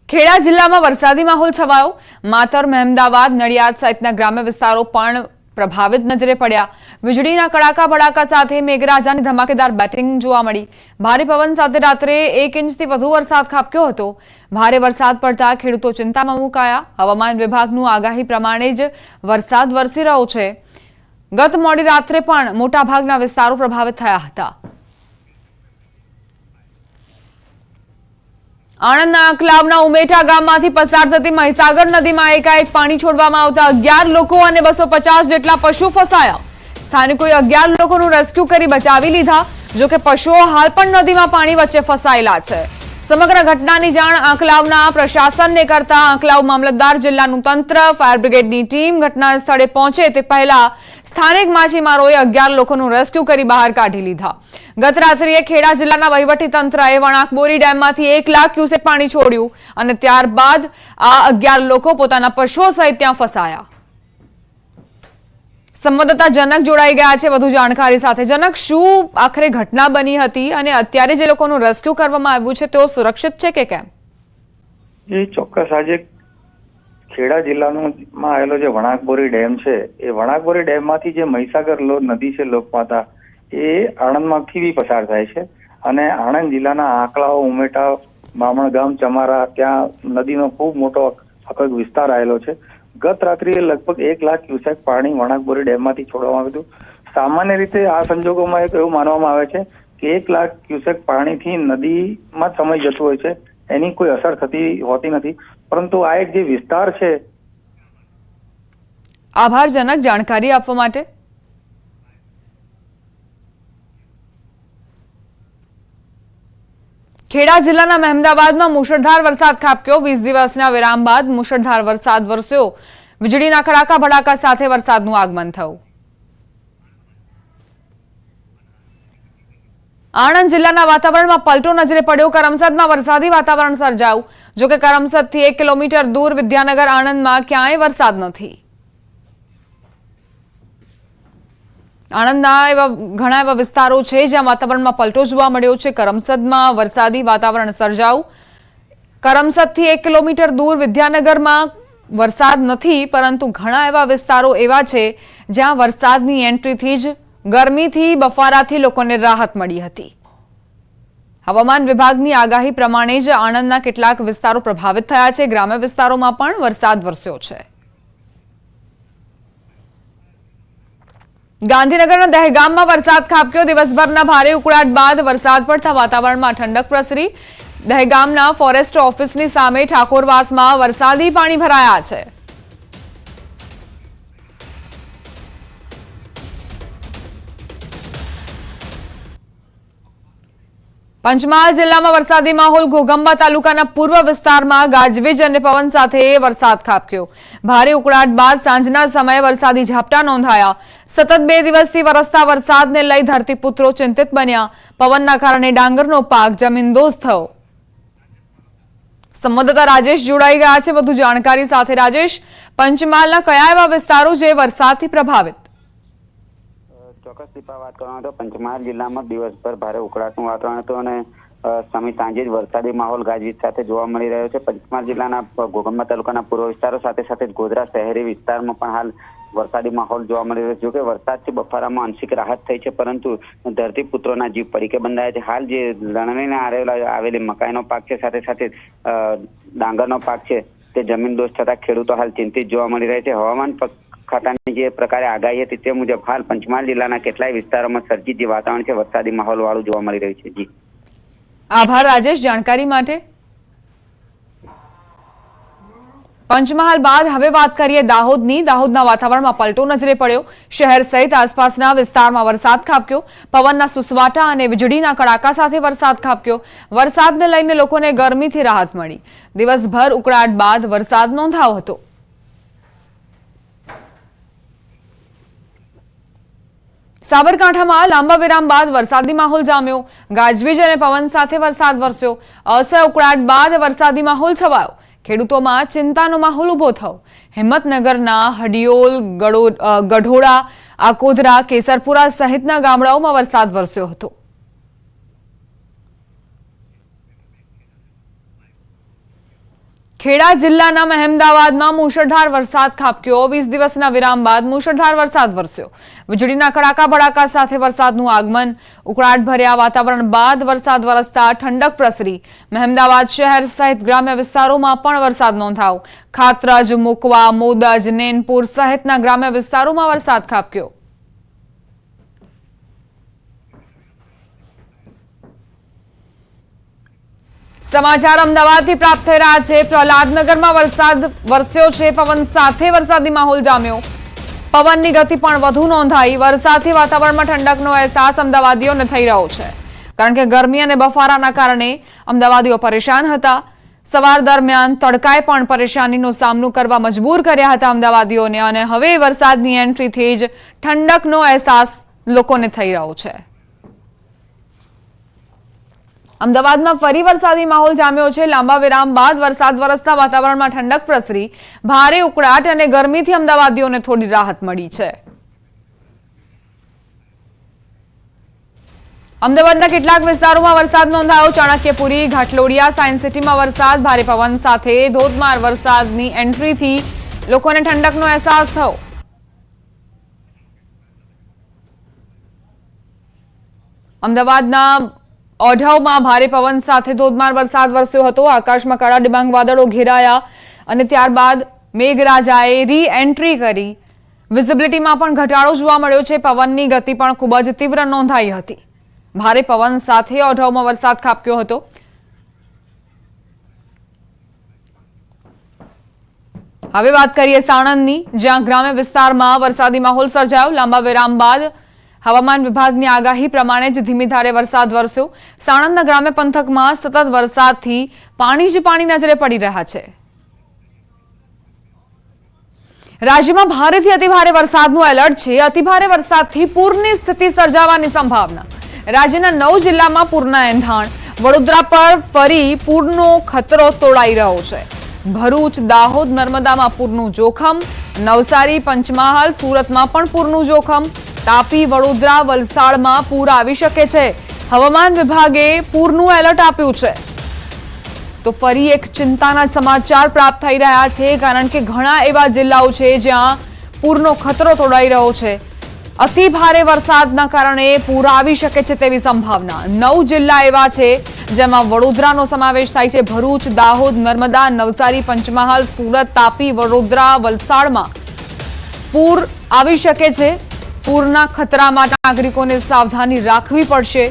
ખેડા જિલ્લામાં વરસાદી માહોલ છવાયો। માતર, મહેમદાવાદ, નડિયાદ સહિતના ગ્રામ્ય વિસ્તારો પણ પ્રભાવિત નજરે પડ્યા। વીજળીના કડાકા ભડાકા સાથે મેઘરાજાની ધમાકેદાર બેટિંગ જોવા મળી। ભારે પવન સાથે રાત્રે 1 ઇંચથી વધુ વરસાદ ખાબક્યો હતો। ભારે વરસાદ પડતા ખેડૂતો ચિંતામાં મુકાયા। હવામાન વિભાગનું આગાહી પ્રમાણે જ વરસાદ વરસી રહ્યો છે। ગત મોડી રાત્રે પણ મોટાભાગના વિસ્તારો પ્રભાવિત થયા હતા। આણંદના આંકલાવના ઉમેઠા ગામમાંથી પસાર થતી મહીસાગર નદીમાં એકાએક પાણી છોડવામાં આવતા 11 લોકો અને 250 જેટલા પશુ ફસાયા। સ્થાનિકોએ 11 લોકોનું રેસ્ક્યુ કરી બચાવી લીધા। જો કે પશુઓ હાલ પણ નદીમાં પાણી વચ્ચે ફસાયેલા છે। સમગ્ર ઘટનાની જાણ આંકલાવના પ્રશાસનને કરતા આંકલાવ મામલતદાર, જિલ્લાનું તંત્ર, ફાયર બ્રિગેડની ટીમ ઘટના સ્થળે પહોંચે તે પહેલા સ્થાનિક માછીમારોએ 11 લોકોનું રેસ્ક્યુ કરી બહાર કાઢી લીધા। ગત રાત્રિએ ખેડા જિલ્લાના વહીવટી તંત્રએ વણાકબોરી ડેમમાંથી 1 લાખ ક્યુસેક પાણી છોડ્યું અને ત્યારબાદ આ 11 લોકો પોતાના પશુઓ સહિત ત્યાં ફસાયા। સંવાદદાતા જનક જોડાઈ ગયા છે વધુ જાણકારી સાથે। જનક, શું આખરે ઘટના બની હતી અને અત્યારે જે લોકોનું રેસ્ક્યુ કરવામાં આવ્યું છે તેઓ સુરક્ષિત છે કે કેમ? એ ચોક્કસ આજે ખેડા જિલ્લામાં આવેલો જે વણાકબોરી ડેમ છે, એ વણાકબોરી ડેમમાંથી જે મહીસાગર નદી છે લોકમાતા, એ આણંદમાંથી બી પસાર થાય છે અને આણંદ જિલ્લાના આંકલાવ, ઉમેટા, બામણગામ, ચમારા ત્યાં નદીનો ખૂબ મોટો અખગ વિસ્તાર આવેલો છે। ગત રાત્રિએ લગભગ 1 લાખ ક્યુસેક પાણી વણાકબોરી ડેમમાંથી છોડવામાં આવ્યું હતું। સામાન્ય રીતે આ સંજોગોમાં એવું માનવામાં આવે છે કે 1 લાખ ક્યુસેક પાણીથી નદીમાં સમય જતો હોય છે, એની કોઈ અસર થતી હોતી નથી, પરંતુ આ એક જે વિસ્તાર છે। આભાર જનક જાણકારી આપવા માટે। ખેડા જિલ્લાના મહેમદાવાદમાં મુશળધાર વરસાદ ખાબક્યો। 20 દિવસના વિરામ બાદ મુશળધાર વરસાદ વરસ્યો। વીજળીના કડાકા ભડાકા સાથે વરસાદનું આગમન થયું। આણંદ જિલ્લાના વાતાવરણમાં પલટો નજરે પડ્યો। કરમસદમાં વરસાદી વાતાવરણ સર્જાયું। જોકે કરમસદથી 1 કિલોમીટર દૂર વિદ્યાનગર આણંદમાં ક્યાંય વરસાદ નથી। આણંદના ઘણા એવા વિસ્તારો છે જ્યાં વાતાવરણમાં પલટો જોવા મળ્યો છે। કરમસદમાં વરસાદી વાતાવરણ સર્જાયું। કરમસદથી 1 કિલોમીટર દૂર વિદ્યાનગરમાં વરસાદ નથી, પરંતુ ઘણા એવા વિસ્તારો એવા છે જ્યાં વરસાદની એન્ટ્રીથી જ ગરમીથી, બફારાથી લોકોને રાહત મળી હતી। હવામાન વિભાગની આગાહી પ્રમાણે જ આણંદના કેટલાક વિસ્તારો પ્રભાવિત થયા છે। ગ્રામ્ય વિસ્તારોમાં પણ વરસાદ વરસ્યો છે। ગાંધીનગરના દહેગામમાં વરસાદ ખાબક્યો। દિવસભરના ભારે ઉકળાટ બાદ વરસાદ પડતા વાતાવરણમાં ઠંડક પ્રસરી। દહેગામના ફોરેસ્ટ ઓફિસની સામે ઠાકોરવાસમાં વરસાદી પાણી ભરાયા છે। પંચમહાલ જિલ્લામાં વરસાદી માહોલ। ઘોઘંબા તાલુકાના પૂર્વ વિસ્તારમાં ગાજવીજ અને પવન સાથે વરસાદ ખાબક્યો। ભારે ઉકળાટ બાદ સાંજના સમયે વરસાદી ઝાપટા નોંધાયા। સતત 2 દિવસથી વરસતા વરસાદને લઈ ધરતીપુત્રો ચિંતિત બન્યા। પવનના કારણે ડાંગરનો પાક જમીનદોસ્ત થયો। સંવાદદાતા રાજેશ જોડાઈ ગયા છે વધુ જાણકારી સાથે। રાજેશ, પંચમહાલના કયા એવા વિસ્તારો જે વરસાદથી પ્રભાવિત? ચોક્કસ દીપા, વાત કરવામાં તો પંચમહાલ જિલ્લામાં દિવસભર ભારે ઉકળાટનું વાતાવરણ હતું અને સાંજે જ વરસાદી માહોલ ગાજવીજ સાથે જોવા મળી રહ્યો છે। પંચમહાલ જિલ્લાના ઘોઘંબા તાલુકાના પૂર્વ વિસ્તારો સાથે સાથે જ ગોધરા શહેરી વિસ્તારમાં પણ હાલ વરસાદી માહોલ જોવા મળી રહ્યો છે। જોકે વરસાદથી બફારામાં આંશિક રાહત થઈ છે, પરંતુ ધરતીપુત્રોના જીવ પડીકે બંધાયા છે। હાલ જે લણણીને આવેલી મકાઈનો પાક છે, સાથે સાથે ડાંગરનો પાક છે, તે જમીનદોસ્ત થતા ખેડૂતો હાલ ચિંતિત જોવા મળી રહ્યા છે। હવામાન ખાતાની જે પ્રકારે આગાહી હતી તે મુજબ હાલ પંચમહાલ જિલ્લાના કેટલાય વિસ્તારોમાં સર્જિત જે વાતાવરણ છે વરસાદી માહોલ વાળું જોવા મળી રહ્યું છે। જી આભાર રાજેશ જાણકારી માટે। પંચમહાલ બાદ હવે વાત કરીએ દાહોદની। દાહોદના વાતાવરણમાં પલટો નજરે પડ્યો। શહેર સહિત આસપાસના વિસ્તારમાં વરસાદ ખાબક્યો। પવનના સુસવાટા અને વીજળીના કડાકા સાથે વરસાદ ખાબક્યો। વરસાદને લઈને લોકોને ગરમીથી રાહત મળી। દિવસભર ઉકળાટ બાદ વરસાદ નોંધાયો હતો। સાબરકાંઠામાં લાંબા વિરામ બાદ વરસાદી માહોલ જામ્યો। ગાજવીજ અને પવન સાથે વરસાદ વરસ્યો। અસહ્ય ઉકળાટ બાદ વરસાદી માહોલ છવાયો। ખેડૂતોમાં ચિંતાનો માહોલ ઉભો થયો। હિંમતનગરના હડિયોલ, ગઢોડા, આકોદરા, કેસરપુરા સહિતના ગામડાઓમાં વરસાદ વરસ્યો હતો। ખેડા જિલ્લાના મહેમદાવાદમાં મુશળધાર વરસાદ ખાબક્યો 20 દિવસના વિરામ બાદ મુશળધાર વરસાદ વરસ્યો વીજળીના કડાકા ભડાકા સાથે વરસાદનું આગમન ઉકળાટ ભર્યા વાતાવરણ બાદ વરસાદ વરસતા ઠંડક પ્રસરી મહેમદાવાદ શહેર સહિત ગ્રામ્ય વિસ્તારોમાં પણ વરસાદ નોંધાયો ખાતરજ મુકવા મોદજ નેનપુર સહિતના ગ્રામ્ય વિસ્તારોમાં વરસાદ ખાબક્યો સમાચાર અમદાવાદથી પ્રાપ્ત થઈ રહ્યા છે પ્રહલાદનગરમાં વરસાદ વરસ્યો છે પવન સાથે વરસાદી માહોલ જામ્યો પવનની ગતિ પણ વધુ નોંધાઈ વરસાદથી વાતાવરણમાં ઠંડકનો અહેસાસ અમદાવાદીઓને થઈ રહ્યો છે કારણ કે ગરમી અને બફારાના કારણે અમદાવાદીઓ પરેશાન હતા સવાર દરમિયાન તડકાએ પણ પરેશાનીનો સામનો કરવા મજબૂર કર્યા હતા અમદાવાદીઓને અને હવે વરસાદની એન્ટ્રીથી જ ઠંડકનો અહેસાસ લોકોને થઈ રહ્યો છે અમદાવાદમાં ફરી વરસાદી માહોલ જામ્યો છે લાંબા વિરામ બાદ વરસાદ વરસતા વાતાવરણમાં ઠંડક પ્રસરી ભારે ઉકળાટ અને ગરમીથી અમદાવાદીઓને થોડી રાહત મળી છે અમદાવાદના કેટલાક વિસ્તારોમાં વરસાદ નોંધાયો ચાણક્યપુરી ઘાટલોડિયા સાયન્સ સિટીમાં વરસાદ ભારે પવન સાથે ધોધમાર વરસાદની એન્ટ્રીથી લોકોને ઠંડકનો અહેસાસ થયો અમદાવાદના ઓઢવમાં ભારે પવન સાથે ધોધમાર વરસાદ વરસ્યો હતો આકાશમાં કાળા ડિબાંગ વાદળો ઘેરાયા અને ત્યારબાદ મેઘરાજાએ રી એન્ટ્રી કરી વિઝિબિલિટીમાં પણ ઘટાડો જોવા મળ્યો છે પવનની ગતિ પણ ખૂબ જ તીવ્ર નોંધાઈ હતી ભારે પવન સાથે ઓઢવમાં વરસાદ ખાબક્યો હતો હવે વાત કરીએ સાણંદની જ્યાં ગ્રામ્ય વિસ્તારમાં વરસાદી માહોલ સર્જાયો લાંબા વિરામ બાદ હવામાન વિભાગની આગાહી પ્રમાણે જ ધીમી ધારે વરસાદ વરસ્યો સાણંદના ગ્રામ્ય પંથકમાં સતત વરસાદથી પાણી જ પાણી નજરે પડી રહ્યા છે રાજ્યમાં ભારેથી અતિભારે વરસાદનું એલર્ટ છે અતિભારે વરસાદથી પૂરની સ્થિતિ સર્જાવાની સંભાવના રાજ્યના 9 જિલ્લામાં પૂરના એંધાણ વડોદરા પર ફરી પૂરનો ખતરો તોળાઈ રહ્યો છે ભરૂચ દાહોદ નર્મદામાં પૂરનું જોખમ નવસારી પંચમહાલ સુરતમાં પણ પૂરનું જોખમ તાપી વડોદરા વલસાડમાં પૂર આવી શકે છે હવામાન વિભાગે પૂરનું એલર્ટ આપ્યું છે તો ફરી એક ચિંતાના સમાચાર પ્રાપ્ત થઈ રહ્યા છે કારણ કે ઘણા એવા જિલ્લાઓ છે જ્યાં પૂરનો ખતરો તોડાઈ રહ્યો છે અતિ ભારે વરસાદના કારણે પૂર આવી શકે છે તેવી સંભાવના 9 જિલ્લા એવા છે જેમાં વડોદરાનો સમાવેશ થાય છે ભરૂચ દાહોદ નર્મદા નવસારી પંચમહાલ સુરત તાપી વડોદરા વલસાડમાં પૂર આવી શકે છે પૂરના ખતરામાં નાગરિકોને સાવધાની રાખવી પડશે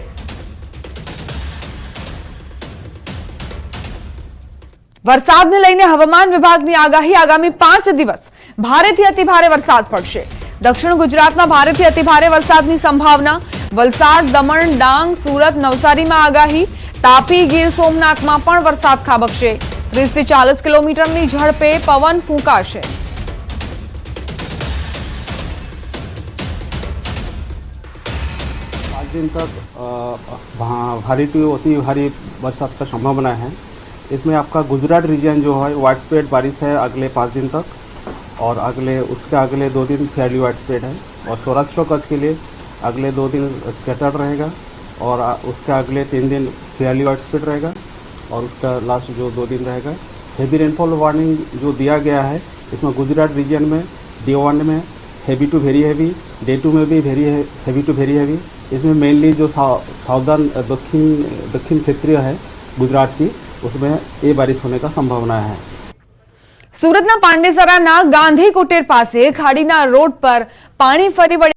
વરસાદને લઈને હવામાન વિભાગની આગાહી આગામી 5 દિવસ ભારેથી અતિભારે વરસાદ પડશે દક્ષિણ ગુજરાતમાં ભારેથી અતિભારે વરસાદની સંભાવના વલસાડ દમણ ડાંગ સુરત નવસારીમાં આગાહી તાપી ગીર સોમનાથમાં પણ વરસાદ ખાબકશે 30 થી 40 કિલોમીટરની ઝડપે પવન ફૂંકાશે दिन तक भारी टू अति भारी बरसात का संभावना है इसमें आपका गुजरात रीजन जो है वाइड स्प्रेड बारिश है अगले 5 दिन तक और उसके अगले 2 दिन फेयरली वाइड स्प्रेड है और सौराष्ट्र कच्छ के लिए अगले 2 दिन स्कैटर्ड रहेगा और उसके अगले 3 दिन फेयरली वाइड स्प्रेड रहेगा और उसका लास्ट जो 2 दिन रहेगा हेवी रेनफॉल वार्निंग जो दिया गया है इसमें गुजरात रीजन में डे 1 में heavy to very heavy day 2 में भी हेवी टू वेरी हेवी इसमें मेनली जो साउदर्न दक्षिण क्षेत्रीय है गुजरात की उसमें ये बारिश होने का संभावना है સુરતના પાંડેસરાના ગાંધી કુટીર પાસે ખાડીના રોડ પર પાણી ફરી વળ્યા